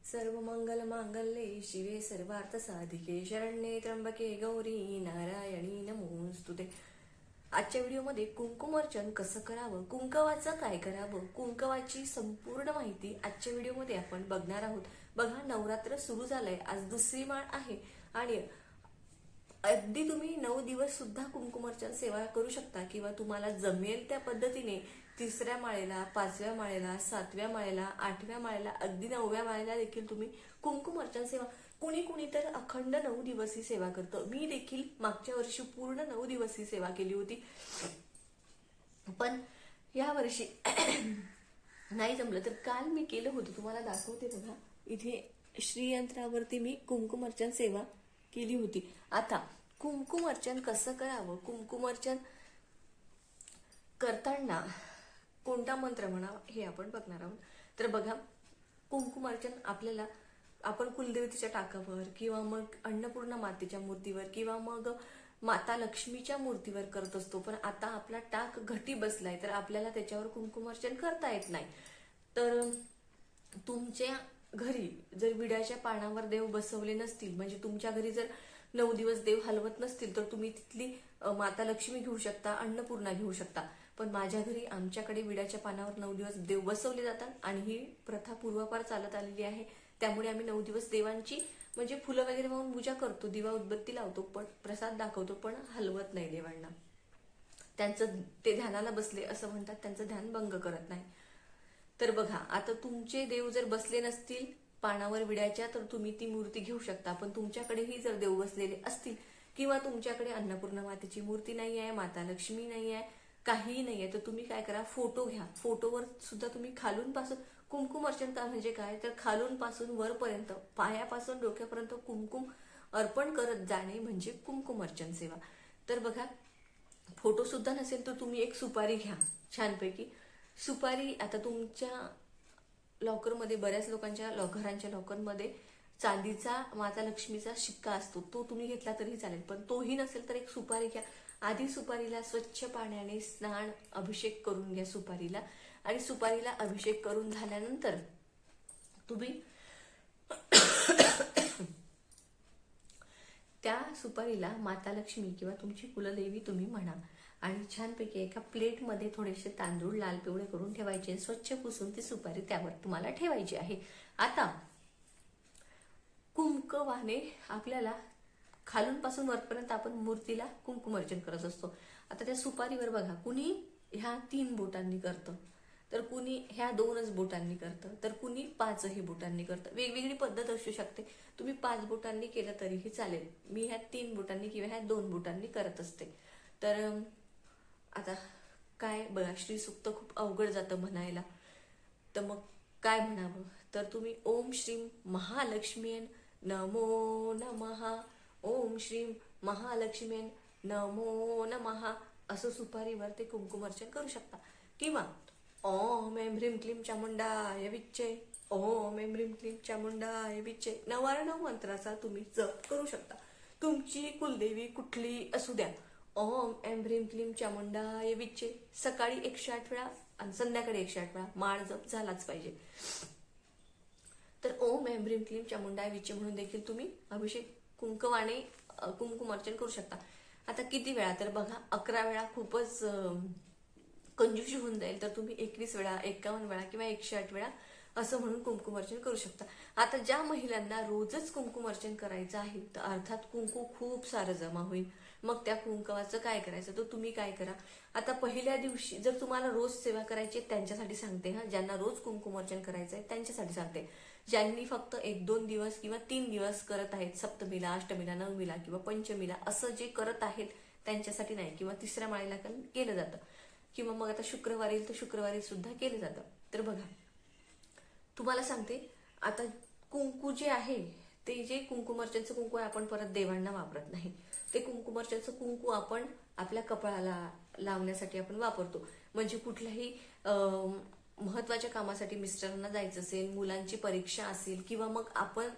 सर्व मंगल मांगल्ये शिवे सर्वार्थ साधिके शरण्ये त्र्यंबके गौरी नारायणी नमोस्तुते. आजच्या व्हिडिओमध्ये कुंकुमार्चन कसं करावं, कुंकवाचं काय करावं, कुंकवाची संपूर्ण माहिती आजच्या व्हिडिओमध्ये आपण बघणार आहोत. बघा, नवरात्र सुरू झालंय, आज दुसरी माळ आहे आणि अगदी तुम्ही 9 दिवस सुद्धा कुंकुमार्चन सेवा करू शकता किंवा तुम्हाला जमेल त्या पद्धतीने तिसऱ्या माळेला, 5व्या माळेला, 7व्या माळेला, 8व्या माळेला, अगदी 9व्या माळेला देखील तुम्ही कुंकुमार्चन सेवा, कुणी कुणी तर अखंड 9 दिवस ही सेवा करतं. मी देखील मागच्या वर्षी पूर्ण 9 दिवस ही सेवा केली होती, पण या वर्षी नाही जमलं तर काल मी केलं होतं, तुम्हाला दाखवते. बघा, इथे श्रीयंत्रावरती मी कुंकुमार्चन सेवा केली होती. आता कुंकुमार्चन कसं करावं, कुंकुमार्चन करताना कोणता मंत्र म्हणावा हे आपण बघणार आहोत. तर बघा, कुंकुमार्चन आपल्याला आपण कुलदेवतेच्या टाकावर किंवा मग अन्नपूर्णा मातेच्या मूर्तीवर किंवा मग माता लक्ष्मीच्या मूर्तीवर करत असतो, पण आता आपला टाक घटी बसलाय तर आपल्याला त्याच्यावर कुंकुमार्चन करता येत नाही. तर तुमच्या घरी जर विड्याच्या पानावर देव बसवले नसतील, म्हणजे तुमच्या घरी जर 9 दिवस देव हलवत नसतील, तर तुम्ही तिथली माता लक्ष्मी घेऊ शकता, अन्नपूर्णा घेऊ शकता. पण माझ्या घरी आमच्याकडे विड्याच्या पानावर 9 दिवस देव बसवले जातात आणि ही प्रथा पूर्वापार चालत आलेली आहे. त्यामुळे आम्ही 9 दिवस देवांची म्हणजे फुलं वगैरे वाहून पूजा करतो, दिवा उदबत्ती लावतो, पण प्रसाद दाखवतो, पण हलवत नाही देवांना. त्यांचं ते ध्यानाला बसले असं म्हणतात, त्यांचं ध्यान भंग करत नाही. तर बघा, आता तुमचे देव जर बसले नसतील पानावर विड्याच्या, तर तुम्ही ती मूर्ती घेऊ शकता. पण तुमच्याकडेही जर देव बसलेले असतील किंवा तुमच्याकडे अन्नपूर्णा मातेची मूर्ती नाही आहे, माता लक्ष्मी नाही आहे, काहीही नाही आहे, तर तुम्ही काय करा, फोटो घ्या. फोटोवर सुद्धा तुम्ही खालून पासून कुंकुमार्चन का म्हणजे काय, तर खालून पासून वरपर्यंत, पायापासून डोक्यापर्यंत कुंकुम अर्पण करत जाणे म्हणजे कुंकुमार्चन सेवा. तर बघा, फोटो सुद्धा नसेल तर तुम्ही एक सुपारी घ्या छानपैकी. सुपारी, आता तुमच्या लॉकरमध्ये, बऱ्याच लोकांच्या घरांच्या लॉकरमध्ये चांदीचा माता लक्ष्मीचा शिक्का असतो, तो तुम्ही घेतला तरी चालेल. पण तोही नसेल तर एक सुपारी घ्या. आधी सुपारीला स्वच्छ पाण्याने स्नान, अभिषेक करून घ्या सुपारीला. आणि सुपारीला अभिषेक करून झाल्यानंतर तुम्ही त्या सुपारीला माता लक्ष्मी किंवा तुमची कुलदेवी तुम्ही म्हणा आणि छानपैकी एका प्लेटमध्ये थोडेसे तांदूळ लाल पिवळे करून ठेवायचे, स्वच्छ पुसून ती सुपारी त्यावर तुम्हाला ठेवायची आहे. आता कुंकवाने आपल्याला खालून पासून वरपर्यंत आपण मूर्तीला कुंकुमार्चन करत असतो. आता त्या सुपारीवर बघा, कुणी ह्या 3 बोटांनी करतं, तर कुणी ह्या 2च बोटांनी करतं, तर कुणी 5ही बोटांनी करतं. वेगवेगळी पद्धत असू शकते. तुम्ही 5 बोटांनी केलं तरीही चालेल. मी ह्या 3 बोटांनी किंवा ह्या 2 बोटांनी करत असते. तर आता काय बघा, श्रीसूक्त खूप अवघड जातं म्हणायला, तर मग काय म्हणावं, तर तुम्ही ओम श्रीम महालक्ष्मीयन नमो नमः, ओम श्रीम महालक्ष्मीयन नमो नमः असं सुपारीवर ते कुंकुमार्चन करू शकता. किंवा ओम एम ह्रीम क्लीम चामुंडाय विच्चे, ओम एम ह्रीम क्लीम चामुंडाय विच्चे 99 मंत्राचा तुम्ही जप करू शकता. तुमची कुलदेवी कुठली असू द्या, ओम एम ह्रीम क्लीम चामुंडाय विच्चे सकाळी 108 वेळा आणि संध्याकाळी 108 वेळा माळ जप झालाच पाहिजे. तर ओम एम ह्रीम क्लीम चामुंडाय विच्चे म्हणून देखील तुम्ही अभिषेक कुंकवाने कुंकुमार्चन करू शकता. आता किती वेळा, तर बघा, 11 वेळा खूपच कंजूशी होऊन जाईल, तर तुम्ही 21 वेळा, 51 वेळा किंवा 108 वेळा असं म्हणून कुंकुमार्चन करू शकता. आता ज्या महिलांना रोजच कुंकुमार्चन करायचं आहे, तर अर्थात कुंकू खूप सारं जमा होईल. मग त्या कुंकवाचं काय करायचं, तर तुम्ही काय करा, आता पहिल्या दिवशी जर तुम्हाला रोज सेवा करायची त्यांच्यासाठी सांगते हा, ज्यांना रोज कुंकुमार्चन करायचंय त्यांच्यासाठी सांगते. ज्यांनी फक्त 1-2 दिवस किंवा 3 दिवस करत आहेत, सप्तमीला, अष्टमीला, नवमीला किंवा पंचमीला असं जे करत आहेत त्यांच्यासाठी नाही, किंवा तिसऱ्या माळेला केलं जातं, किंवा मग आता शुक्रवारी तर शुक्रवारी सुद्धा केलं जातं. तर बघा, तुम्हाला सांगते, आता कुंकू जे आहे, ते जे कुंकुमार्चनचं कुंकू आहे आपण परत देवांना वापरत नाही. ते कुंकुमार्चनचं कुंकू आपण आपल्या कपाळाला लावण्यासाठी आपण वापरतो. म्हणजे कुठल्याही महत्वाच्या कामासाठी मिस्टरांना जायचं असेल, मुलांची परीक्षा असेल, किंवा मग आपण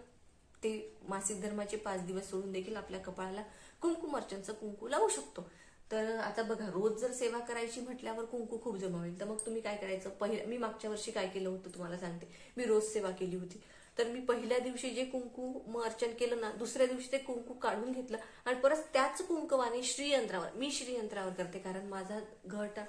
ते मासिक धर्माचे 5 दिवस सोडून देखील आपल्या कपाळाला कुंकुमार्चनचं कुंकू लावू शकतो. तर आता बघा, रोज जर सेवा करायची म्हटल्यावर कुंकू खूप जमा होईल. तर मग तुम्ही काय करायचं, मी मागच्या वर्षी काय केलं होतं तुम्हाला सांगते. मी रोज सेवा केली होती. तर मी पहिल्या दिवशी जे कुंकुम अर्चन केलं ना, दुसऱ्या दिवशी ते कुंकू काढून घेतलं आणि परत त्याच कुंकवाने श्रीयंत्रावर, मी श्रीयंत्रावर करते कारण माझा घट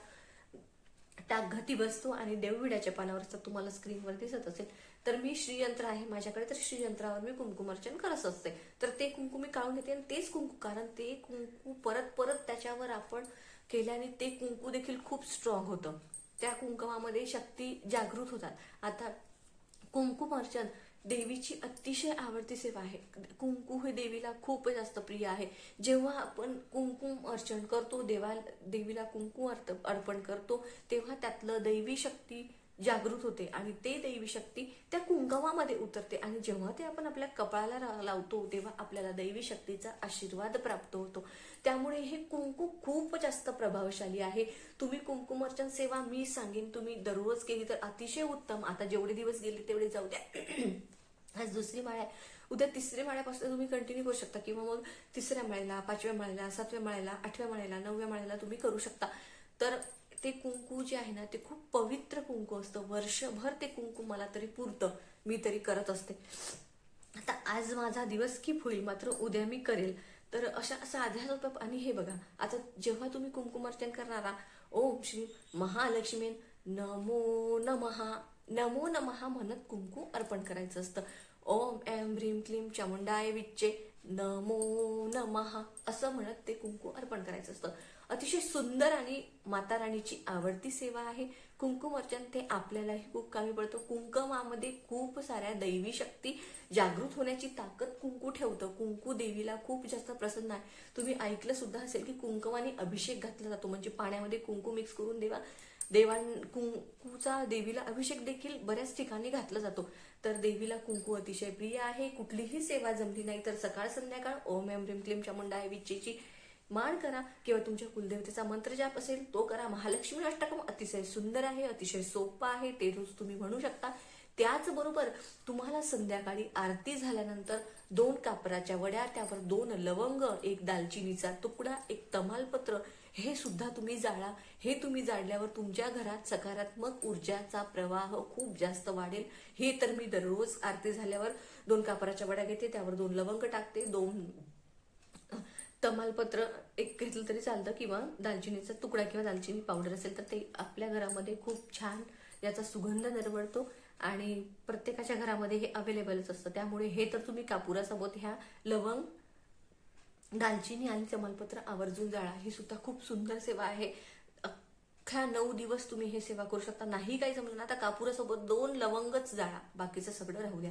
टाक घटी बसतो आणि देवविड्याच्या पानावर तुम्हाला स्क्रीनवर दिसत असेल, तर मी श्रीयंत्र आहे माझ्याकडे, तर श्रीयंत्रावर मी कुंकुमार्चन करत असते. तर ते कुंकू मी काढून घेते आणि तेच कुंकू, कारण ते कुंकू परत परत त्याच्यावर आपण केल्याने ते कुंकू देखील खूप स्ट्रॉंग होतं. त्या कुंकुमामध्ये शक्ती जागृत होतात. आता कुंकुमार्चन देवीची अतिशय आवडती सेवा आहे. कुंकू हे देवीला खूप जास्त प्रिय आहे. जेव्हा आपण कुंकुम अर्चन करतो, देवीला कुंकू अर्पण करतो, तेव्हा त्यातलं दैवी शक्ती जागृत होते आणि ते दैवी शक्ती त्या कुंकवामध्ये उतरते आणि जेव्हा ते आपण आपल्या कपाळाला लावतो तेव्हा आपल्याला दैवी शक्तीचा आशीर्वाद प्राप्त होतो. त्यामुळे हे कुंकू खूप जास्त प्रभावशाली आहे. तुम्ही कुंकुमार्चन सेवा मी सांगेन तुम्ही दररोज केली तर अतिशय उत्तम. आता जेवढे दिवस गेले तेवढे जाऊ द्या. आज दुसरी माळ आहे, उद्या तिसरी माळ्यापासून तुम्ही कंटिन्यू करू शकता किंवा मग तिसऱ्या माळ्याला, 5व्या माळ्याला, 7व्या माळ्याला, 8व्या माळ्याला, 9व्या माळ्याला तुम्ही करू शकता. तर ते कुंकू जे आहे ना ते खूप पवित्र कुंकू असतं. वर्षभर ते कुंकू मला तरी पुरतं, मी तरी करत असते. आता आज माझा दिवस स्किप होईल, मात्र उद्या मी करेल. तर अशा साध्या सोप्या. आणि हे बघा, आता जेव्हा तुम्ही कुंकुमार्चन करणारा ओम श्री महालक्ष्मी नमो नमहा, नमो नमहा म्हणत कुंकू अर्पण करायचं असतं. ओम ऐं ह्रीं क्लीं चामुंडाय विच्चे नमो नमहा असं म्हणत ते कुंकू अर्पण करायचं असतं. अतिशय सुंदर आणि माता राणीची आवडती सेवा आहे कुंकुमार्चन. ते आपल्यालाही खूप कामी पडतं. कुंकुमामध्ये खूप साऱ्या दैवी शक्ती जागृत होण्याची ताकद कुंकू ठेवतं. कुंकू देवीला खूप जास्त प्रसन्न आहे. तुम्ही ऐकलं सुद्धा असेल की कुंकुमाने अभिषेक घातला जातो, म्हणजे पाण्यामध्ये कुंकू मिक्स करून कुंकूचा देवीला अभिषेक देखील बऱ्याच ठिकाणी घातला जातो. तर देवीला कुंकू अतिशय प्रिय आहे. कुठलीही सेवा जमली नाही तर सकाळ संध्याकाळ ओम ऐं ह्रीं क्लीं चामुंडाय विच्चेची माळ करा किंवा तुमच्या कुलदेवतेचा मंत्र जाप असेल तो करा. महालक्ष्मी अष्टकम अतिशय सुंदर आहे, अतिशय सोपं आहे, ते रोज तुम्ही म्हणू शकता. त्याचबरोबर तुम्हाला संध्याकाळी आरती झाल्यानंतर 2 कापराच्या वड्या, त्यावर 2 लवंग, 1 दालचिनीचा तुकडा, 1 तमालपत्र हे सुद्धा तुम्ही जाळा. हे तुम्ही जाळल्यावर तुमच्या घरात सकारात्मक ऊर्जाचा प्रवाह खूप जास्त वाढेल. हे तर मी दररोज आरती झाल्यावर 2 कापराच्या वड्या घेते, त्यावर 2 लवंग टाकते, 2 तमालपत्र एक घेतलं तरी चालतं किंवा दालचिनीचा तुकडा किंवा दालचिनी पावडर असेल तर ते आपल्या घरामध्ये खूप छान याचा सुगंध दरवळतो आणि प्रत्येकाच्या घरामध्ये हे अवेलेबलच असतं. त्यामुळे हे तर तुम्ही कापुरासोबत ह्या लवंग, दालचिनी आणि तमालपत्र आवर्जून जाळा. ही सुद्धा खूप सुंदर सेवा आहे. अख्ख्या 9 दिवस तुम्ही हे सेवा करू शकता. नाही काही जमलं ना, आता कापुरासोबत 2 लवंगच जाळा, बाकीचं सगळं राहू द्या.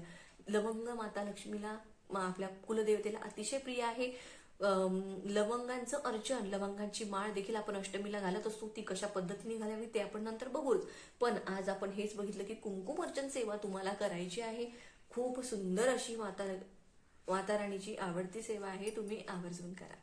लवंग माता लक्ष्मीला, आपल्या कुलदेवतेला अतिशय प्रिय आहे. लवंगांचं अर्चन, लवंगांची माळ देखील आपण अष्टमीला घालत असतो. ती कशा पद्धतीने घालावी ते आपण नंतर बघूच. पण आज आपण हेच बघितलं की कुंकुम अर्चन सेवा तुम्हाला करायची आहे. खूप सुंदर अशी माता राणीची आवडती सेवा आहे, तुम्ही आवर्जून करा.